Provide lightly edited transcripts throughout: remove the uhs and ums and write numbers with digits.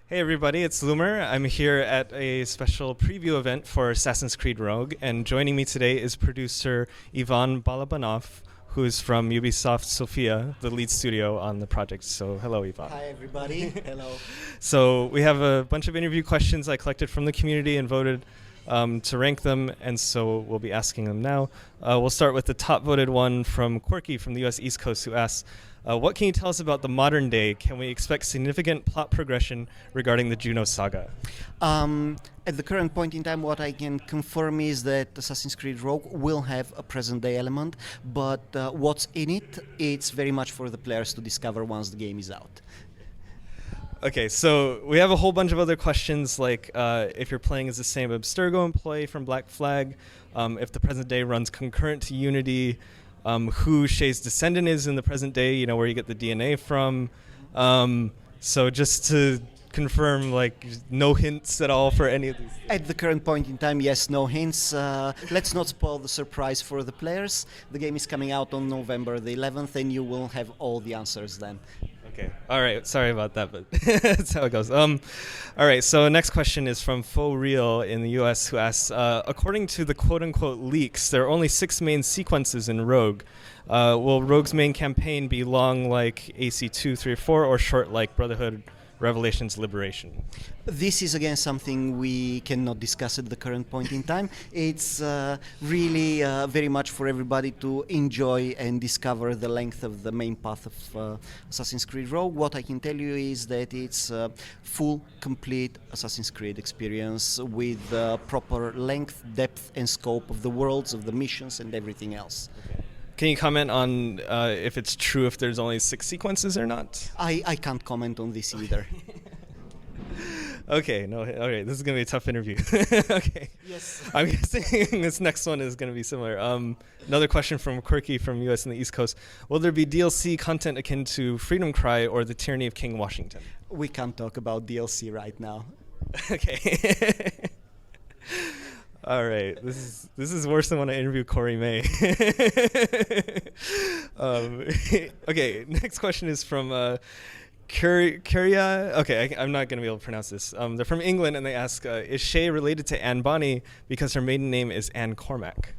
Hey everybody, it's Loomer. I'm here at a special preview event for Assassin's Creed Rogue, and joining me today is producer Ivan Balabanov, who is from Ubisoft Sofia, the lead studio on the project. So hello, Ivan. Hi everybody. Hello. So we have a bunch of interview questions I collected from the community and voted to rank them, and so we'll be asking them now. We'll start with the top voted one from Quirky from the US East Coast, who asks, what can you tell us about the modern day? Can we expect significant plot progression regarding the Juno saga? At the current point in time, what I can confirm is that Assassin's Creed Rogue will have a present-day element, but what's in it, it's very much for the players to discover once the game is out. Okay, so we have a whole bunch of other questions, like if you're playing as the same Abstergo employee from Black Flag, if the present day runs concurrent to Unity, who Shay's descendant is in the present day, you know, where you get the DNA from. So just to confirm, like, no hints at all for any of these things. At the current point in time, yes, no hints. Let's not spoil the surprise for the players. The game is coming out on November the 11th, and you will have all the answers then. Okay. All right. Sorry about that, but that's how it goes. All right. So next question is from Faux Real in the U.S. who asks, according to the quote-unquote leaks, there are only 6 main sequences in Rogue. Will Rogue's main campaign be long like AC2, 3, 4, or short like Brotherhood, Revelations, Liberation? This is again something we cannot discuss at the current point in time. It's really very much for everybody to enjoy and discover the length of the main path of Assassin's Creed Rogue. What I can tell you is that it's a full, complete Assassin's Creed experience with proper length, depth and scope of the worlds, of the missions and everything else. Okay. Can you comment on if it's true if there's only 6 sequences or not? I can't comment on this either. Okay, no, okay, this is going to be a tough interview. Okay. Yes. I'm guessing this next one is going to be similar. Another question from Quirky from US and the East Coast. Will there be DLC content akin to Freedom Cry or the Tyranny of King Washington? We can't talk about DLC right now. Okay. All right, this is worse than when I interviewed Corey May. Okay, next question is from Curia. Okay, I'm not going to be able to pronounce this. They're from England, and they ask, is Shay related to Anne Bonney because her maiden name is Anne Cormac?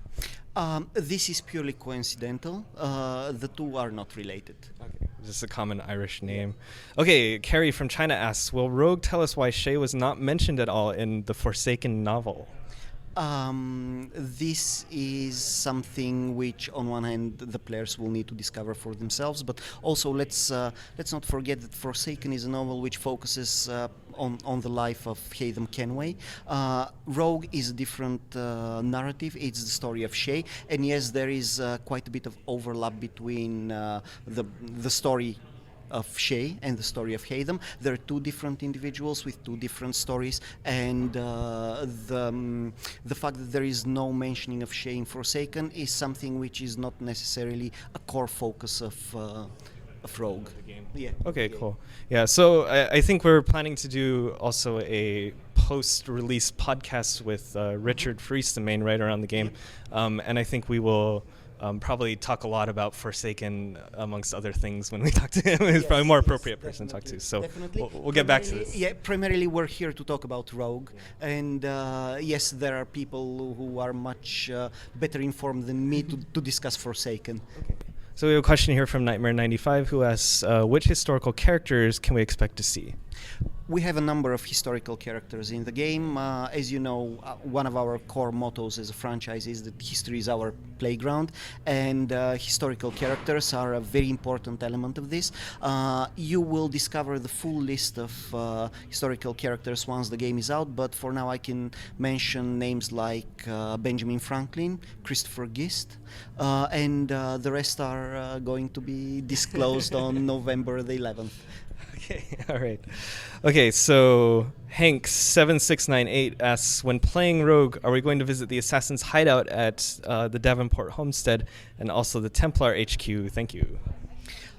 This is purely coincidental. The two are not related. Okay, just a common Irish name. Okay, Carrie from China asks, will Rogue tell us why Shay was not mentioned at all in the Forsaken novel? This is something which, on one hand, the players will need to discover for themselves, but also let's not forget that Forsaken is a novel which focuses on the life of Haytham Kenway. Rogue is a different narrative. It's the story of Shay, and yes, there is quite a bit of overlap between the story of Shay and the story of Haytham. There are 2 different individuals with 2 different stories, and the fact that there is no mentioning of Shay in Forsaken is something which is not necessarily a core focus of Rogue. The game. Yeah. Okay, cool. Yeah, so I think we're planning to do also a post-release podcast with Richard Freese, the main writer on the game, and I think we will probably talk a lot about Forsaken amongst other things when we talk to him. He's probably a more appropriate person to talk to. So we'll get back to this. Yeah, primarily we're here to talk about Rogue. Yeah. And yes, there are people who are much better informed than me to discuss Forsaken. Okay. So we have a question here from Nightmare95 who asks, which historical characters can we expect to see? We have a number of historical characters in the game. As you know, one of our core mottos as a franchise is that history is our playground, and historical characters are a very important element of this. You will discover the full list of historical characters once the game is out, but for now I can mention names like Benjamin Franklin, Christopher Gist, and the rest are going to be disclosed on November the 11th. Okay, all right. Okay, so Hank7698 asks, when playing Rogue, are we going to visit the Assassin's hideout at the Davenport Homestead and also the Templar HQ? Thank you.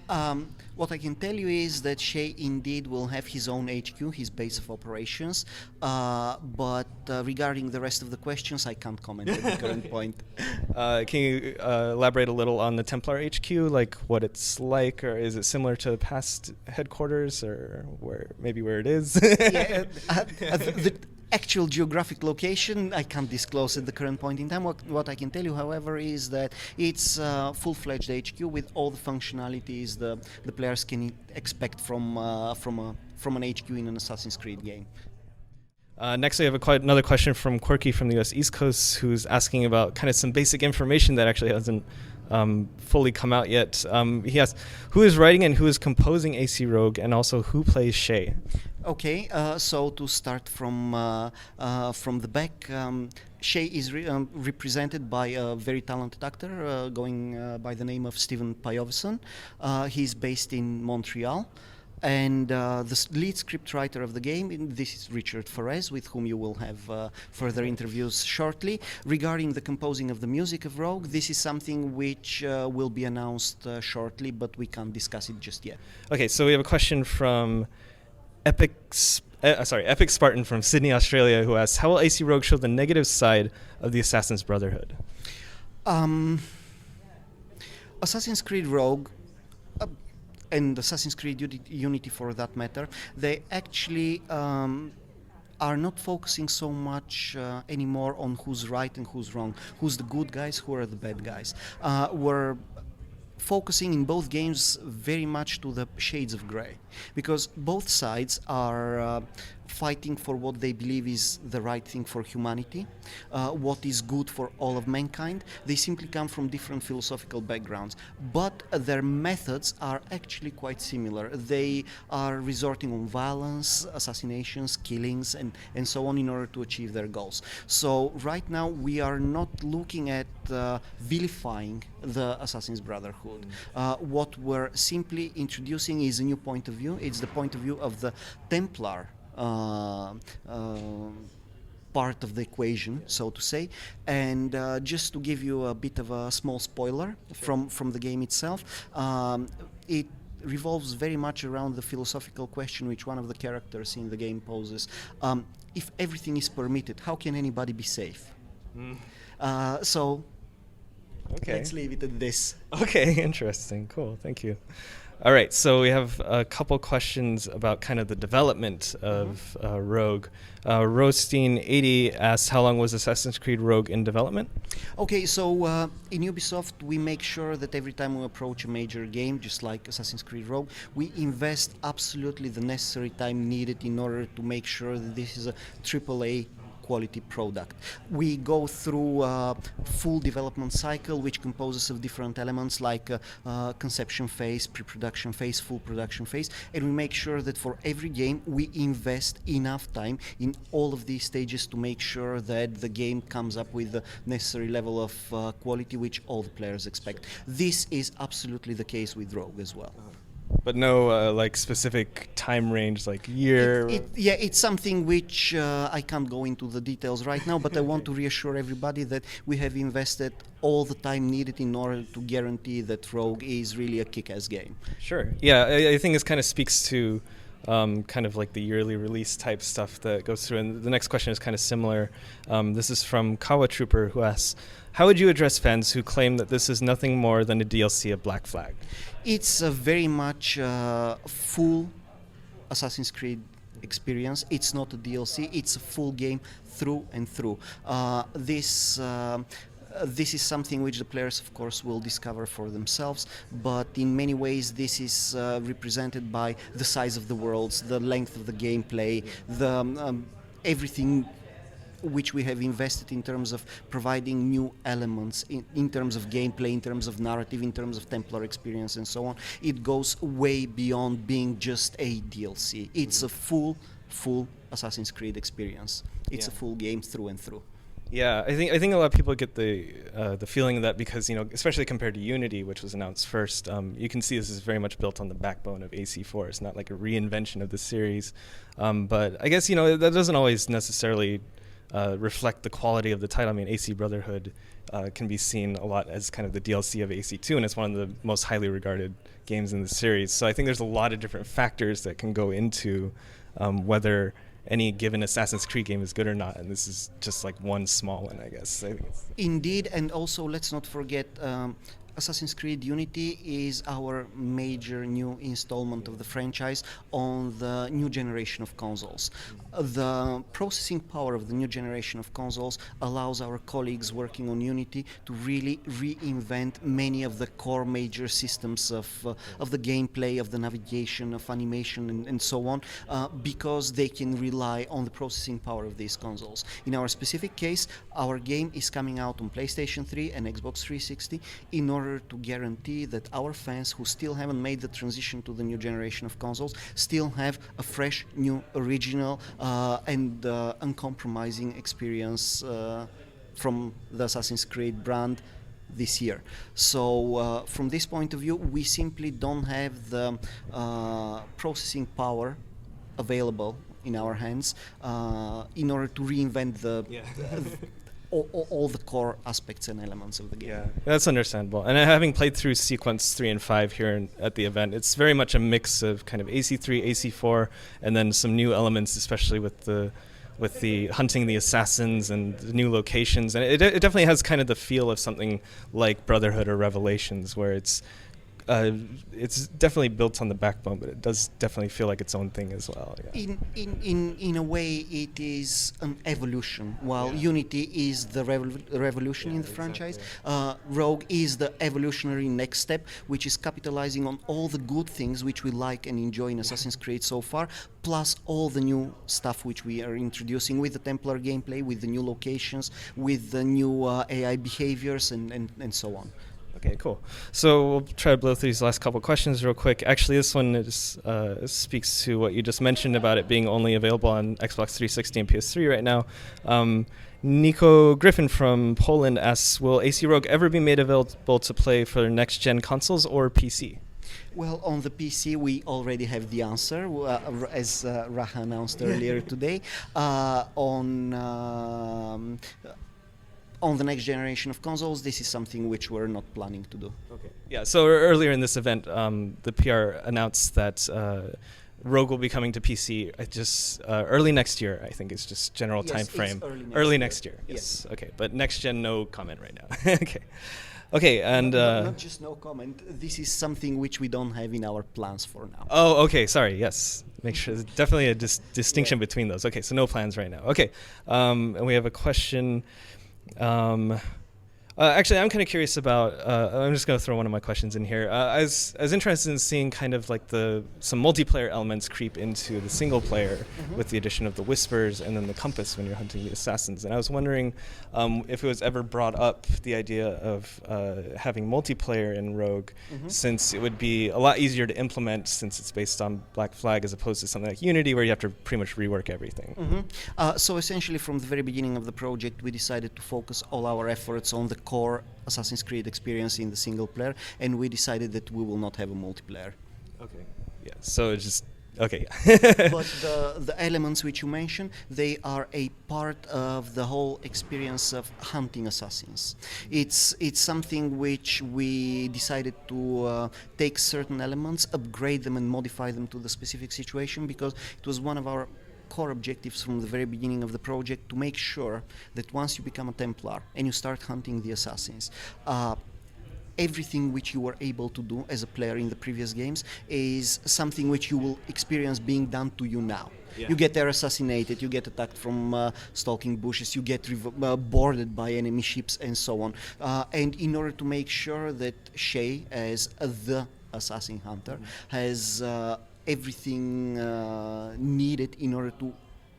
What I can tell you is that Shay indeed will have his own HQ, his base of operations, but regarding the rest of the questions, I can't comment at the current point. Can you elaborate a little on the Templar HQ, like what it's like, or is it similar to past headquarters, or where it is? Yeah, the actual geographic location I can't disclose at the current point in time. What I can tell you, however, is that it's full-fledged HQ with all the functionalities the players can expect from an HQ in an Assassin's Creed game. Next, we have another question from Quirky from the US East Coast, who's asking about kind of some basic information that actually hasn't fully come out yet. He asks, who is writing and who is composing AC Rogue, and also who plays Shay? Okay, so to start from the back, Shay is represented by a very talented actor going by the name of Stephen Pajovson. He's based in Montreal. And the lead scriptwriter of the game, this is Richard Ferez, with whom you will have further interviews shortly. Regarding the composing of the music of Rogue, this is something which will be announced shortly, but we can't discuss it just yet. Okay, so we have a question from Epic Spartan from Sydney, Australia, who asks, how will AC Rogue show the negative side of the Assassin's Brotherhood? Assassin's Creed Rogue, and Assassin's Creed Unity for that matter, they actually are not focusing so much anymore on who's right and who's wrong, who's the good guys, who are the bad guys. We're focusing in both games very much to the shades of grey, because both sides are fighting for what they believe is the right thing for humanity, what is good for all of mankind. They simply come from different philosophical backgrounds, but their methods are actually quite similar. They are resorting on violence, assassinations, killings, and so on in order to achieve their goals. So right now we are not looking at vilifying the Assassin's Brotherhood. What we're simply introducing is a new point of view. It's the point of view of the Templar part of the equation, so to say. And just to give you a bit of a small spoiler from the game itself, it revolves very much around the philosophical question which one of the characters in the game poses. If everything is permitted, how can anybody be safe? So Okay. let's leave it at this. Okay, interesting. Cool, thank you. All right, so we have a couple questions about kind of the development of Rogue. Rostein80 asks, how long was Assassin's Creed Rogue in development? Okay, so in Ubisoft we make sure that every time we approach a major game, just like Assassin's Creed Rogue, we invest absolutely the necessary time needed in order to make sure that this is a AAA quality product. We go through a full development cycle which composes of different elements like conception phase, pre-production phase, full production phase, and we make sure that for every game we invest enough time in all of these stages to make sure that the game comes up with the necessary level of quality which all the players expect. This is absolutely the case with Rogue as well. But no like specific time range, like year? Yeah, it's something which I can't go into the details right now, but I want to reassure everybody that we have invested all the time needed in order to guarantee that Rogue is really a kick-ass game. Sure. Yeah, I think this kind of speaks to kind of like the yearly release type stuff that goes through. And the next question is kind of similar. This is from Kawa Trooper, who asks, how would you address fans who claim that this is nothing more than a DLC of Black Flag? It's a very much full Assassin's Creed experience. It's not a DLC, it's a full game through and through. This is something which the players, of course, will discover for themselves, but in many ways this is represented by the size of the worlds, the length of the gameplay, the everything which we have invested in terms of providing new elements in terms of gameplay, in terms of narrative, in terms of Templar experience and so on. It goes way beyond being just a DLC. It's a full Assassin's Creed experience. It's a full game through and through. Yeah, I think a lot of people get the feeling that because, you know, especially compared to Unity, which was announced first, you can see this is very much built on the backbone of AC4. It's not like a reinvention of the series. But I guess, you know, that doesn't always necessarily reflect the quality of the title. I mean, AC Brotherhood can be seen a lot as kind of the DLC of AC2, and it's one of the most highly regarded games in the series. So I think there's a lot of different factors that can go into whether any given Assassin's Creed game is good or not, and this is just like one small one, I guess. I think Indeed, and also let's not forget Assassin's Creed Unity is our major new installment of the franchise on the new generation of consoles. The processing power of the new generation of consoles allows our colleagues working on Unity to really reinvent many of the core major systems of the gameplay, of the navigation, of animation, and so on, because they can rely on the processing power of these consoles. In our specific case, our game is coming out on PlayStation 3 and Xbox 360 in order to guarantee that our fans who still haven't made the transition to the new generation of consoles still have a fresh, new, original and uncompromising experience from the Assassin's Creed brand this year. So from this point of view, we simply don't have the processing power available in our hands in order to reinvent all the core aspects and elements of the game. Yeah, that's understandable. And having played through Sequence 3 and 5 here at the event, it's very much a mix of kind of AC3, AC4, and then some new elements, especially with the hunting the assassins and the new locations. And it definitely has kind of the feel of something like Brotherhood or Revelations, where it's definitely built on the backbone, but it does definitely feel like its own thing as well. Yeah. In a way, it is an evolution. While Unity is the revolution in the franchise, Rogue is the evolutionary next step, which is capitalizing on all the good things which we like and enjoy in Assassin's Creed so far, plus all the new stuff which we are introducing with the Templar gameplay, with the new locations, with the new AI behaviors, and so on. Okay, cool. So we'll try to blow through these last couple questions real quick. Actually, this one is, speaks to what you just mentioned about it being only available on Xbox 360 and PS3 right now. Nico Griffin from Poland asks, will AC Rogue ever be made available to play for next-gen consoles or PC? Well, on the PC, we already have the answer, as Raha announced earlier today. On the next generation of consoles, this is something which we're not planning to do. Okay. Yeah, so earlier in this event, the PR announced that Rogue will be coming to PC just early next year, I think is just general time frame. Early next year. Yes. Okay, but next gen, no comment right now. Okay. Okay, and not just no comment. This is something which we don't have in our plans for now. Oh, okay. Sorry. Yes, make sure. There's definitely a distinction between those. Okay, so no plans right now. Okay, and we have a question. Actually, I'm kind of curious about. I'm just going to throw one of my questions in here. I was interested in seeing kind of like some multiplayer elements creep into the single player with the addition of the whispers and then the compass when you're hunting the assassins. And I was wondering if it was ever brought up the idea of having multiplayer in Rogue, since it would be a lot easier to implement since it's based on Black Flag as opposed to something like Unity where you have to pretty much rework everything. So essentially, from the very beginning of the project, we decided to focus all our efforts on the core Assassin's Creed experience in the single player, and we decided that we will not have a multiplayer. Okay. Yeah. So it's just okay. But the elements which you mentioned, they are a part of the whole experience of hunting assassins. It's something which we decided to take certain elements, upgrade them, and modify them to the specific situation, because it was one of our core objectives from the very beginning of the project to make sure that once you become a Templar and you start hunting the assassins, everything which you were able to do as a player in the previous games is something which you will experience being done to you now. You get there assassinated, you get attacked from stalking bushes, you get boarded by enemy ships, and so on. And in order to make sure that Shay, as the assassin hunter, has everything needed in order to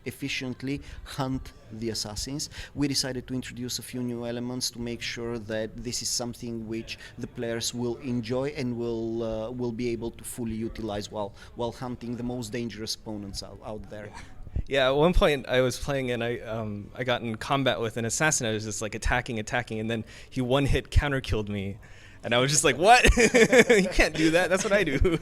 efficiently hunt the assassins, we decided to introduce a few new elements to make sure that this is something which the players will enjoy and will be able to fully utilize while hunting the most dangerous opponents out there. Yeah, at one point I was playing and I got in combat with an assassin. I was just like attacking, and then he one-hit counter-killed me. And I was just like, what? You can't do that. That's what I do.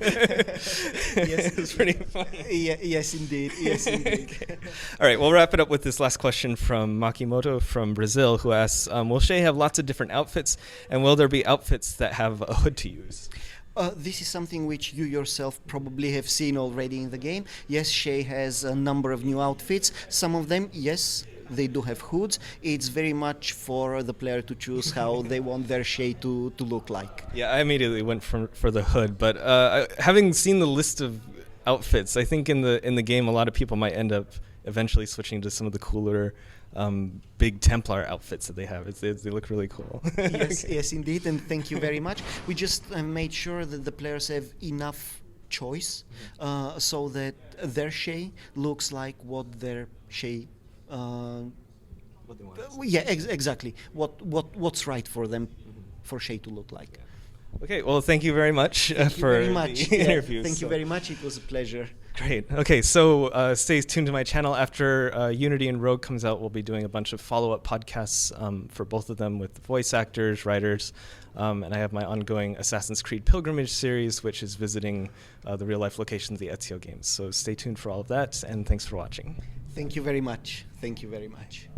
Yes, It's pretty funny. Yes, indeed. Yes, indeed. Okay. All right, we'll wrap it up with this last question from Makimoto from Brazil, who asks, will Shay have lots of different outfits, and will there be outfits that have a hood to use? This is something which you yourself probably have seen already in the game. Yes, Shay has a number of new outfits. Some of them, yes, they do have hoods. It's very much for the player to choose how they want their Shay to look like. Yeah, I immediately went for the hood, but having seen the list of outfits, I think in the game a lot of people might end up eventually switching to some of the cooler big Templar outfits that they have. They look really cool. Yes, yes, indeed, and thank you very much. We just made sure that the players have enough choice so that their Shay looks like what their Shay. What they want. Yeah, exactly. What's right for them, for Shay to look like. Okay, well, thank you very much for the interview. Thank you very much. It was a pleasure. Great. Okay, so stay tuned to my channel. After Unity and Rogue comes out, we'll be doing a bunch of follow-up podcasts for both of them with voice actors, writers, and I have my ongoing Assassin's Creed Pilgrimage series, which is visiting the real-life locations of the Ezio games. So stay tuned for all of that, and thanks for watching. Thank you very much. Thank you very much.